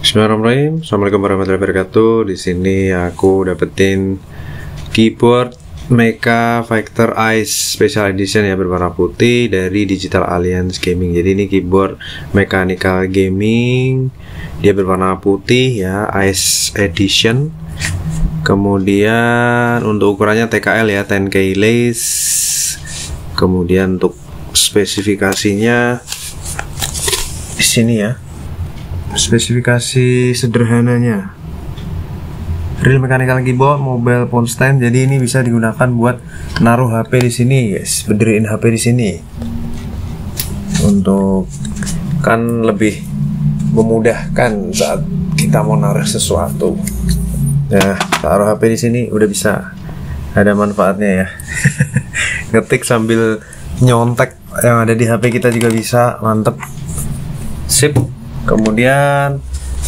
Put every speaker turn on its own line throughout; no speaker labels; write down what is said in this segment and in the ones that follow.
Bismillahirrahmanirrahim. Assalamualaikum warahmatullahi wabarakatuh. Di sini aku dapetin keyboard Mecha Fighter Ice Special Edition ya, berwarna putih dari Digital Alliance Gaming. Jadi ini keyboard mechanical gaming, dia berwarna putih ya, Ice Edition. Kemudian untuk ukurannya TKL ya, 10K lace. Kemudian untuk spesifikasinya di sini ya. Spesifikasi sederhananya, real mechanical keyboard, mobile phone stand. Jadi ini bisa digunakan buat naruh HP di sini, guys. Berdiriin HP di sini. Untuk kan lebih memudahkan saat kita mau naruh sesuatu. Nah, taruh HP di sini udah bisa. Ada manfaatnya ya. Ngetik sambil nyontek yang ada di HP kita juga bisa, mantep. Sip. Kemudian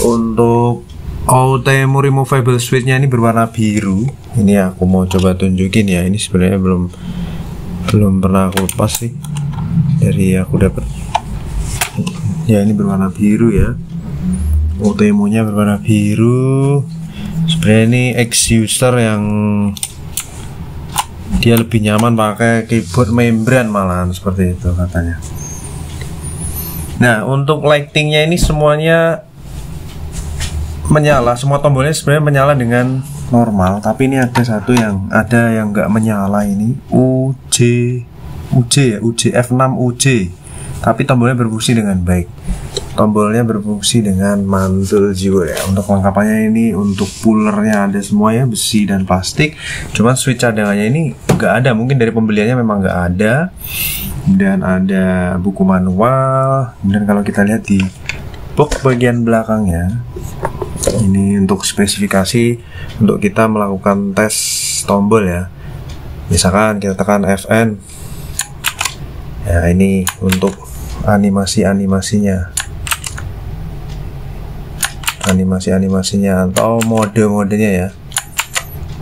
untuk Outemu removable switchnya ini berwarna biru. Ini aku mau coba tunjukin ya. Ini sebenarnya belum pernah aku lepas sih. Dari aku dapat. Ya ini berwarna biru ya. Outemunya berwarna biru. Sebenarnya ini ex-user yang dia lebih nyaman pakai keyboard membran malahan, seperti itu katanya. Nah, untuk lightingnya ini semuanya menyala, semua tombolnya sebenarnya menyala dengan normal, tapi ini ada satu yang nggak menyala ini, UJ F6 UJ, tapi tombolnya berfungsi dengan baik. Tombolnya berfungsi dengan mantul jiwa ya. Untuk lengkapannya ini, untuk pullernya ada semua ya, besi dan plastik. Cuman switch cadangannya ini nggak ada, mungkin dari pembeliannya memang nggak ada. Dan ada buku manual. Kemudian kalau kita lihat di box bagian belakangnya, ini untuk spesifikasi untuk kita melakukan tes tombol ya. Misalkan kita tekan Fn, ya ini untuk animasinya atau mode-modenya ya,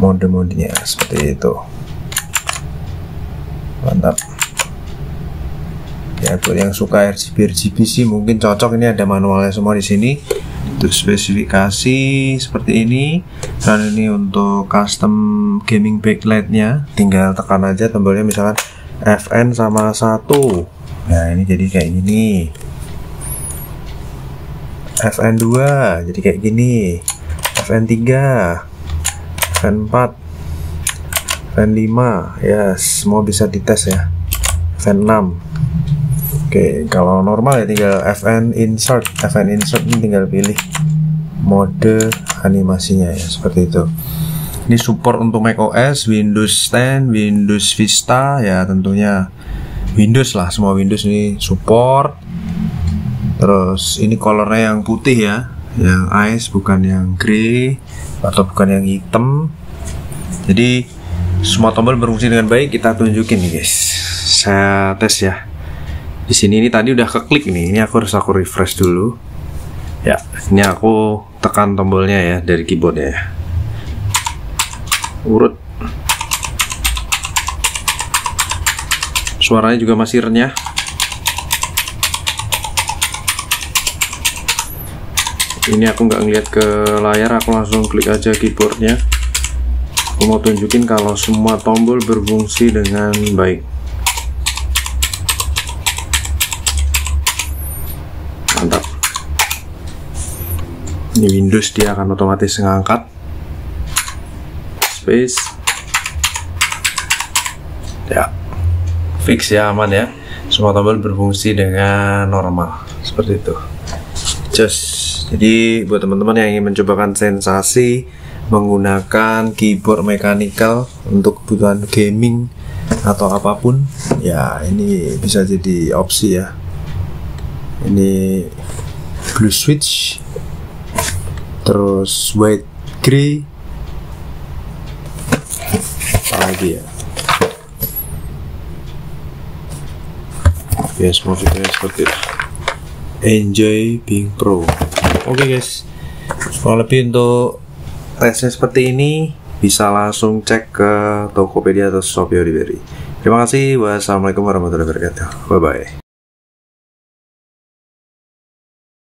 mode-modenya seperti itu. Mantap ya, buat yang suka RGB sih mungkin cocok. Ini ada manualnya semua di sini. Untuk spesifikasi seperti ini. Dan ini untuk custom gaming backlightnya, tinggal tekan aja tombolnya, misalkan Fn sama 1. Nah ini jadi kayak gini. Fn2 jadi kayak gini. Fn3, Fn4, Fn5 ya, semua bisa dites ya. Fn6. Oke, kalau normal ya tinggal Fn insert ini tinggal pilih mode animasinya ya, seperti itu. Ini support untuk macOS, Windows 10, Windows Vista ya, tentunya Windows lah, semua Windows ini support. Terus ini colornya yang putih ya, yang ice, bukan yang grey atau bukan yang hitam. Jadi semua tombol berfungsi dengan baik. Kita tunjukin nih guys, saya tes ya. Di sini ini tadi udah keklik nih, ini aku refresh dulu. Ya, ini aku tekan tombolnya ya dari keyboardnya ya. Urut. Suaranya juga masih renyah. Ini aku nggak ngeliat ke layar, aku langsung klik aja keyboardnya. Aku mau tunjukin kalau semua tombol berfungsi dengan baik. Mantap. Ini Windows, dia akan otomatis ngangkat. Space. Ya, fix ya, aman ya. Semua tombol berfungsi dengan normal, seperti itu. Jadi buat teman-teman yang ingin mencobakan sensasi menggunakan keyboard mechanical untuk kebutuhan gaming atau apapun, ya ini bisa jadi opsi ya. Ini blue switch, terus white grey, apa lagi ya. Ya semua fiturnya seperti itu. Enjoy being pro. Oke guys, kalau lebih untuk tesnya seperti ini bisa langsung cek ke Tokopedia atau Shopee Oliveri. Terima kasih. Wassalamualaikum warahmatullahi wabarakatuh. Bye bye.